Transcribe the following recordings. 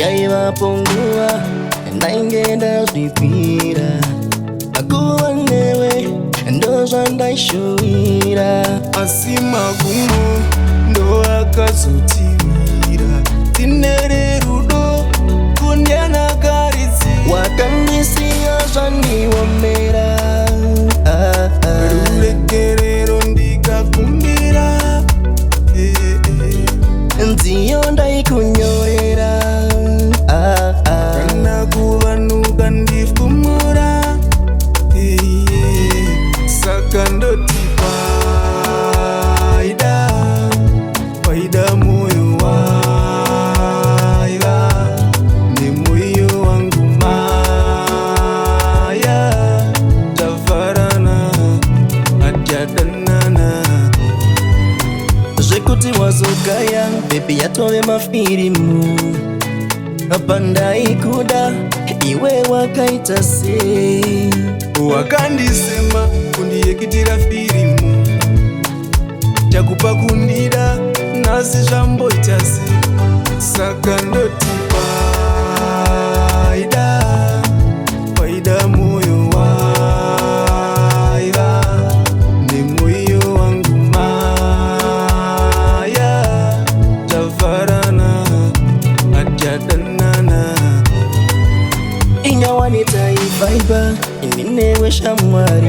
yaivapungua ndaingenda zvipira akuva newe ndozvandaishuwira asi magumo ndo akazotiwira tinere rudo kundianagaridzi wakandisiya zvandiomera ruregerero ndikakumbira nziyo ndaikunyorera kana kuvanuka ndifumura saka ndoti Paidamoyo waiva nemoyo wangu maya tafarana atyadanana zvekuti wazogaya bebi yatove mafirimu pandaikuda iwe wakaita sei wakandisema kundiyekitira firimu takupa kundida nasi zvamboita sei saka ndoti Paidamoyo waiva nemoyo wangu maya tafarana atyadanana inyawanitaivaiba ininewe shamwari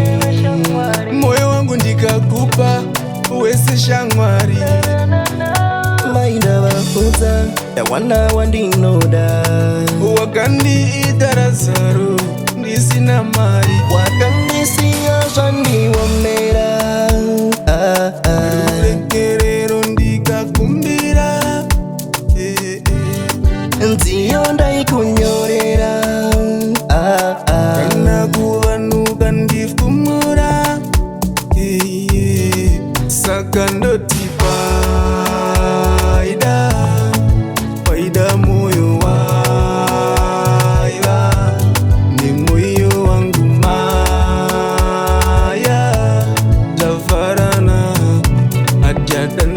moyo wangu ndikakupa wese shamwari maindavafudza ndawana wandinoda wakandiita razaro ndisina mari wakandisiya zvandiomera ruregerero ndikakumbira nziyo ndaikunyorera kana kuvanuka ndifumura saka ndoti Paidamoyo waiva nemoyo wangu maya tafarana atyadanana